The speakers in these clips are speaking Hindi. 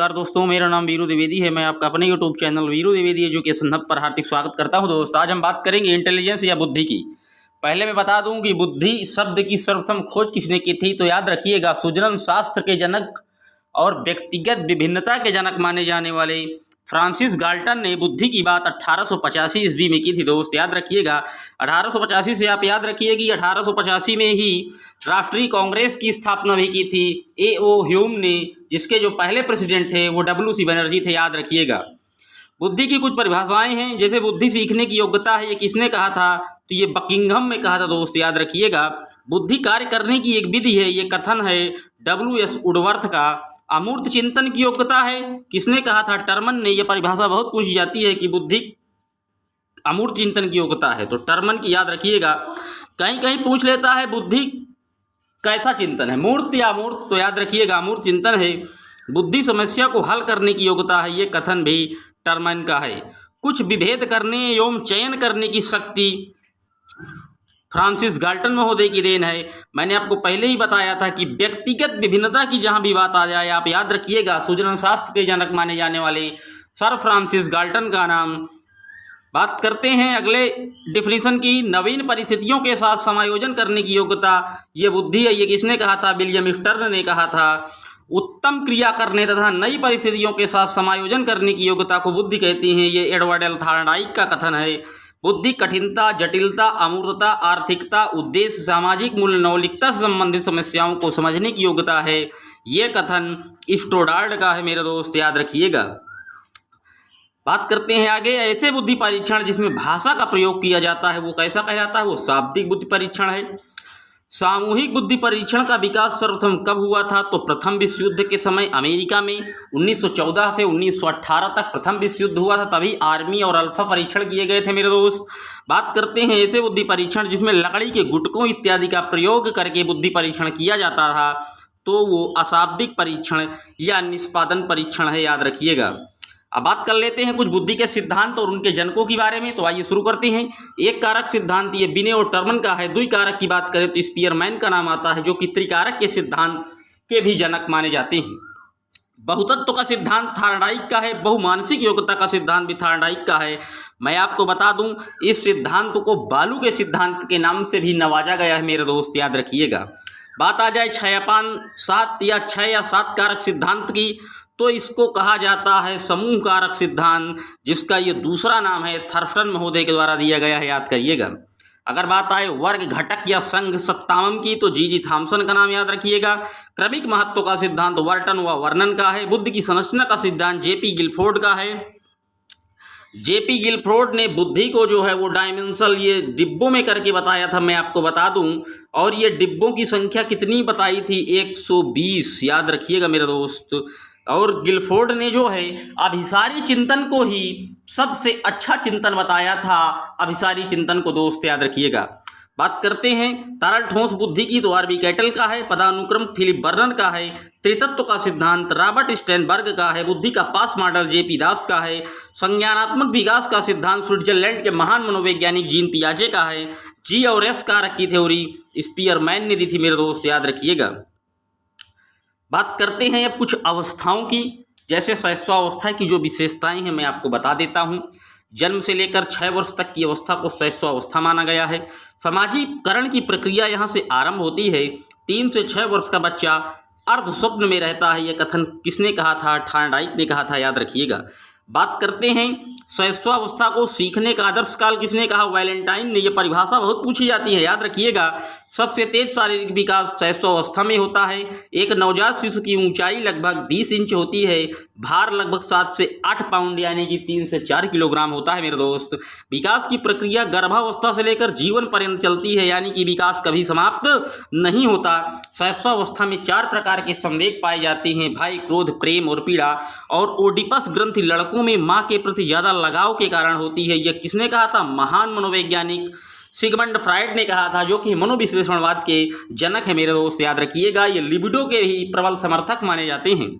नमस्कार दोस्तों, मेरा नाम वीरू द्विवेदी है। मैं आपका अपने YouTube channel Veeru Dwivedi education hub पर हार्दिक स्वागत करता हूं। दोस्तों, आज हम बात करेंगे इंटेलिजेंस या बुद्धि की। पहले मैं बता दूं कि बुद्धि शब्द की सर्वप्रथम खोज किसने की थी, तो याद रखिएगा सुजनन शास्त्र के जनक और व्यक्तिगत विभिन्नता के जनक माने जाने वाले फ्रांसिस गाल्टन ने बुद्धि की बात 1885 ईस्वी में की थी। दोस्त याद रखिएगा 1885 से आप याद रखिए कि 1885 में ही राष्ट्रीय कांग्रेस की स्थापना भी की थी A.O. ह्यूम ने, जिसके जो पहले प्रेसिडेंट थे वो W.C. बनर्जी थे। याद रखिएगा बुद्धि की कुछ परिभाषाएं हैं, जैसे बुद्धि सीखने की योग्यता है। ये किसने कहा था, तो ये बकिंघम में कहा था। दोस्त याद रखिएगा बुद्धि कार्य करने की एक विधि है, ये कथन है W.S. वुडवर्थ का। अमूर्त चिंतन की योग्यता है, किसने कहा था, टर्मन ने। यह परिभाषा बहुत पूछी जाती है कि बुद्धि अमूर्त चिंतन की योग्यता है, तो टर्मन की याद रखिएगा। कहीं कहीं पूछ लेता है बुद्धि कैसा चिंतन है, मूर्त या अमूर्त, तो याद रखिएगा अमूर्त चिंतन है। बुद्धि समस्या को हल करने की योग्यता है, ये कथन भी टर्मन का है। कुछ विभेद करने एवं चयन करने की शक्ति फ्रांसिस गाल्टन महोदय की देन है। मैंने आपको पहले ही बताया था कि व्यक्तिगत विभिन्नता की जहां भी बात आ जाए, आप याद रखिएगा सुजनन शास्त्र के जनक माने जाने वाले सर फ्रांसिस गाल्टन का नाम। बात करते हैं अगले डिफिनीशन की, नवीन परिस्थितियों के साथ समायोजन करने की योग्यता, ये बुद्धि है। ये किसने कहा था, विलियम स्टर्न ने कहा था। उत्तम क्रिया करने तथा नई परिस्थितियों के साथ समायोजन करने की योग्यता को बुद्धि कहती हैं, ये एडवर्ड एल थॉर्नडाइक का कथन है। बुद्धि कठिनता, जटिलता, अमूर्तता, आर्थिकता, उद्देश्य, सामाजिक मूल्य, नौलिकता से संबंधित समस्याओं को समझने की योग्यता है, ये कथन स्टोडार्ड का है मेरे दोस्त, याद रखिएगा। बात करते हैं आगे, ऐसे बुद्धि परीक्षण जिसमें भाषा का प्रयोग किया जाता है वो कैसा कहलाता है, वो शाब्दिक बुद्धि परीक्षण है। सामूहिक बुद्धि परीक्षण का विकास सर्वप्रथम कब हुआ था, तो प्रथम विश्व युद्ध के समय अमेरिका में 1914 से 1918 तक प्रथम विश्व युद्ध हुआ था, तभी आर्मी और अल्फा परीक्षण किए गए थे मेरे दोस्त। बात करते हैं ऐसे बुद्धि परीक्षण जिसमें लकड़ी के गुटकों इत्यादि का प्रयोग करके बुद्धि परीक्षण किया जाता था, तो वो अशाब्दिक परीक्षण या निष्पादन परीक्षण है, याद रखिएगा। अब बात कर लेते हैं कुछ बुद्धि के सिद्धांत और उनके जनकों के बारे में, तो आइए शुरू करते हैं। एक कारक सिद्धांत ये बिने और टर्मन का है। द्विकारक की बात करें तो स्पीयरमैन का नाम आता है, जो कि त्रिकारक के सिद्धांत के भी जनक माने जाते हैं। बहुतत्व का सिद्धांत थॉर्नडाइक का है। बहुमानसिक योग्यता का सिद्धांत भी थॉर्नडाइक का है। मैं आपको बता दूं इस सिद्धांत को बालू के सिद्धांत के नाम से भी नवाजा गया है मेरे दोस्त, याद रखिएगा। बात आ जाए 6/7 या 6 या 7 कारक सिद्धांत की, तो इसको कहा जाता है समूह कारक सिद्धांत, जिसका ये दूसरा नाम है थर्स्टन महोदय के द्वारा दिया गया है, याद करिएगा। अगर बात आए वर्ग घटक या संघ सत्तावम की, तो जी थॉमसन का नाम याद रखिएगा। क्रमिक महत्व का सिद्धांत वर्टन व वर्नन का है। बुद्धि की संरचना का सिद्धांत जेपी गिलफोर्ड का है। जेपी गिलफोर्ड ने बुद्धि को जो है वो डायमेंशनल ये डिब्बों में करके बताया था, मैं आपको बता दूं। और ये डिब्बों की संख्या कितनी बताई थी, 120, याद रखिएगा मेरे दोस्त। और गिलफोर्ड ने जो है अभिसारी चिंतन को ही सबसे अच्छा चिंतन बताया था, अभिसारी चिंतन को दोस्त, याद रखिएगा। बात करते हैं तरल ठोस बुद्धि की, तो आरबी कैटल का है। पदानुक्रम फिलिप बर्नर का है। त्रितत्व का सिद्धांत रॉबर्ट स्टेनबर्ग का है। बुद्धि का पास मॉडल जेपी दास का है। संज्ञानात्मक विकास का सिद्धांत स्विट्जरलैंड के महान मनोवैज्ञानिक जीन पियाजे का है। जी और एस कारक की थ्योरी स्पीयरमैन ने दी थी मेरे दोस्त, याद रखिएगा। बात करते हैं अब कुछ अवस्थाओं की, जैसे शैशवावस्था की जो विशेषताएं हैं मैं आपको बता देता हूं। जन्म से लेकर 6 वर्ष तक की अवस्था को शैशवावस्था माना गया है। सामाजिकरण की प्रक्रिया यहां से आरंभ होती है। 3 से 6 वर्ष का बच्चा अर्ध स्वप्न में रहता है, यह कथन किसने कहा था, थॉर्नडाइक ने कहा था, याद रखिएगा। बात करते हैं शैशवावस्था को सीखने का आदर्श काल किसने कहा, वैलेंटाइन ने। यह परिभाषा बहुत पूछी जाती है, याद रखिएगा। सबसे तेज शारीरिक विकास शैशवावस्था में होता है। एक नवजात शिशु की ऊंचाई लगभग 20 इंच होती है। भार लगभग 7 से 8 पाउंड यानी कि 3 से 4 किलोग्राम होता है मेरे दोस्त। विकास की प्रक्रिया गर्भावस्था से लेकर जीवन पर्यंत चलती है, यानी कि विकास कभी समाप्त नहीं होता। शैशवावस्था में 4 प्रकार के संवेग पाए जाते हैं, भय, क्रोध, प्रेम और पीड़ा। और ओडिपस ग्रंथि लड़कों में माँ के प्रति ज़्यादा लगाव के कारण होती है। यह किसने कहा था, महान मनोवैज्ञानिक सिगमंड फ्राइड ने कहा था, जो कि मनोविश्लेषणवाद के जनक है मेरे दोस्त, याद रखिएगा। ये लिबिडो के ही प्रबल समर्थक माने जाते हैं।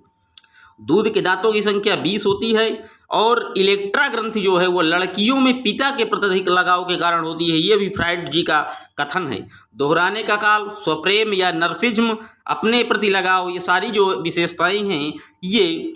दूध के दांतों की संख्या 20 होती है। और इलेक्ट्रा ग्रंथि जो है वो लड़कियों में पिता के प्रति अधिक लगाव के कारण होती है, ये भी फ्राइड जी का कथन है। दोहराने का काल, स्वप्रेम या नर्सिज्म, अपने प्रति लगाव, ये सारी जो विशेषताएं हैं ये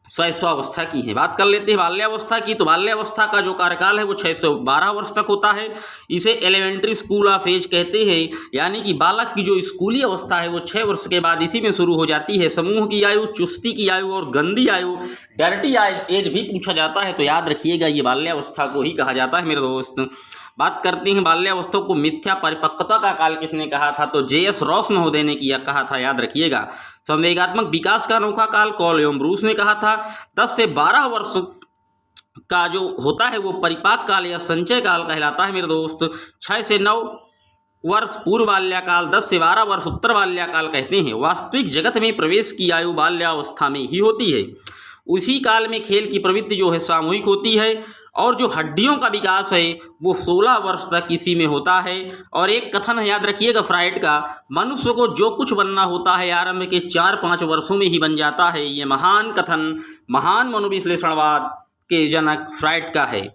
शैशवावस्था की है। बात कर लेते हैं बाल्यावस्था की। तो बाल्यावस्था का जो कार्यकाल है वो 6 से 12 वर्ष तक होता है। इसे एलिमेंट्री स्कूल ऑफ एज कहते हैं, यानी कि बालक की जो स्कूली अवस्था है वो 6 वर्ष के बाद इसी में शुरू हो जाती है। समूह की आयु, चुस्ती की आयु और गंदी आयु, डर्टी एज भी पूछा जाता है, तो याद रखिएगा ये बाल्यावस्था को ही कहा जाता है मेरे दोस्त। बात करते हैं बाल्यावस्था को मिथ्या परिपक्वता का काल किसने कहा था, तो J.S. रॉस महोदय ने किया कहा था, याद रखिएगा। संवेगात्मक विकास का अनोखा काल कॉल एवं ब्रूस ने कहा था। 10 से 12 वर्ष का जो होता है वो परिपाक काल या संचय काल कहलाता है मेरे दोस्त। 6 से 9 वर्ष पूर्व बाल्याकाल, 10 से 12 वर्ष उत्तर बाल्याकाल कहते हैं। वास्तविक जगत में प्रवेश की आयु बाल्यावस्था में ही होती है। उसी काल में खेल की प्रवृत्ति जो है सामूहिक होती है, और जो हड्डियों का विकास है वो 16 वर्ष तक इसी में होता है। और एक कथन है, याद रखिएगा, फ्राइड का, मनुष्य को जो कुछ बनना होता है आरंभ के 4-5 वर्षों में ही बन जाता है। ये महान कथन महान मनोविश्लेषणवाद के जनक फ्राइड का है।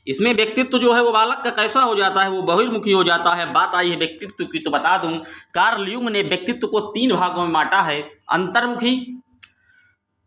इसमें व्यक्तित्व जो है वो बालक का कैसा हो जाता है, वो बहिर्मुखी हो जाता है। बात आई है व्यक्तित्व की, तो बता दूं कार्ल यूंग ने व्यक्तित्व को 3 भागों में बांटा है, अंतर्मुखी,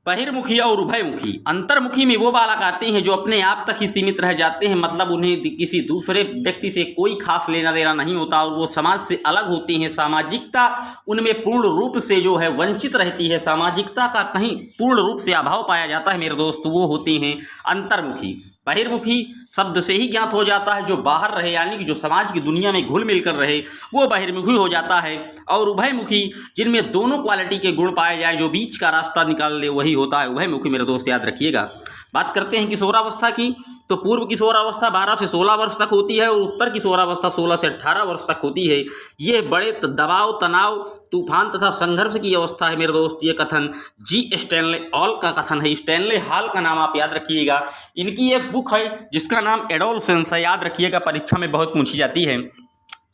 बहिर्मुखी और उभयमुखी। अंतर्मुखी में वो बालक आते हैं जो अपने आप तक ही सीमित रह जाते हैं, मतलब उन्हें किसी दूसरे व्यक्ति से कोई खास लेना देना नहीं होता और वो समाज से अलग होते हैं। सामाजिकता उनमें पूर्ण रूप से जो है वंचित रहती है, सामाजिकता का कहीं पूर्ण रूप से अभाव पाया जाता है मेरे दोस्त, वो होते हैं अंतर्मुखी। बहिर्मुखी शब्द से ही ज्ञात हो जाता है जो बाहर रहे, यानी कि जो समाज की दुनिया में घुल मिल कर रहे, वो बहिर्मुखी हो जाता है। और उभयमुखी, जिनमें दोनों क्वालिटी के गुण पाए जाए, जो बीच का रास्ता निकाल ले, वही होता है उभयमुखी मेरे दोस्त, याद रखिएगा। बात करते हैं किशोरावस्था की। तो पूर्व किशोरावस्था 12 से 16 वर्ष तक होती है और उत्तर किशोरावस्था 16 से 18 वर्ष तक होती है। ये बड़े दबाव, तनाव, तूफान तथा संघर्ष की अवस्था है मेरे दोस्त। ये कथन G. स्टैनले हॉल का कथन है। स्टैनले हॉल का नाम आप याद रखिएगा। इनकी एक बुक है जिसका नाम एडोलसेंस है, याद रखिएगा, परीक्षा में बहुत पूछी जाती है।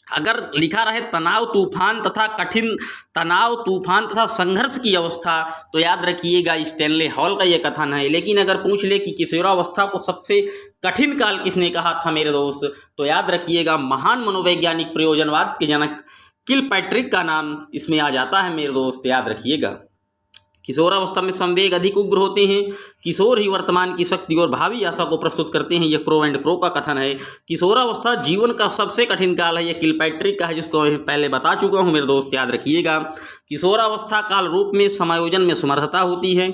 अगर लिखा रहे तनाव, तूफान तथा कठिन तनाव, तूफान तथा संघर्ष की अवस्था, तो याद रखिएगा स्टैनले हॉल का ये कथन है। लेकिन अगर पूछ ले कि किशोरावस्था को सबसे कठिन काल किसने कहा था मेरे दोस्त, तो याद रखिएगा महान मनोवैज्ञानिक प्रयोजनवाद के जनक किलपैट्रिक का नाम इसमें आ जाता है मेरे दोस्त, याद रखिएगा। किशोरावस्था में संवेग अधिक उग्र होते हैं। किशोर ही वर्तमान की शक्ति और भावी आशा को प्रस्तुत करते हैं, यह प्रो एंड प्रो का कथन है। किशोरावस्था जीवन का सबसे कठिन काल है, यह किलपैट्रिक का है, जिसको मैं पहले बता चुका हूं मेरे दोस्त, याद रखिएगा। किशोरावस्था काल रूप में समायोजन में समर्थता होती है।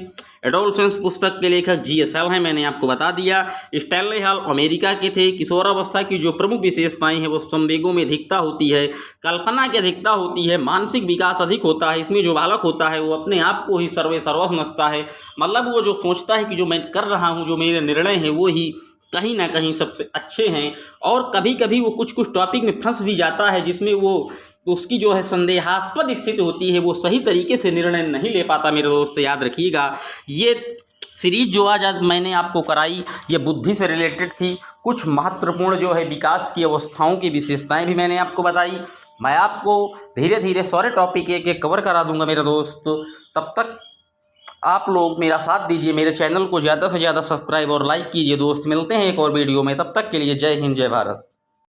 एडोलसेंस पुस्तक के लेखक G.S. हॉल हैं, मैंने आपको बता दिया। स्टैनले हॉल अमेरिका के थे। किशोरावस्था की जो प्रमुख विशेषताएं हैं वो संवेगों में अधिकता होती है, कल्पना की अधिकता होती है, मानसिक विकास अधिक होता है। इसमें जो बालक होता है वो अपने आप को ही सर्व समझता है, मतलब वो जो सोचता है कि जो मैं कर रहा हूँ, जो मेरे निर्णय हैं, वो ही कहीं ना कहीं सबसे अच्छे हैं। और कभी कभी वो कुछ टॉपिक में फंस भी जाता है जिसमें वो उसकी जो है संदेहास्पद स्थिति होती है, वो सही तरीके से निर्णय नहीं ले पाता मेरे दोस्त, याद रखिएगा। ये सीरीज जो आज मैंने आपको कराई ये बुद्धि से रिलेटेड थी। कुछ महत्वपूर्ण जो है विकास की अवस्थाओं की विशेषताएं भी मैंने आपको बताई। मैं आपको धीरे धीरे सारे टॉपिक एक कवर करा दूंगा मेरे दोस्त। तब तक आप लोग मेरा साथ दीजिए, मेरे चैनल को ज़्यादा से ज़्यादा सब्सक्राइब और लाइक कीजिए दोस्त। मिलते हैं एक और वीडियो में, तब तक के लिए जय हिंद, जय भारत।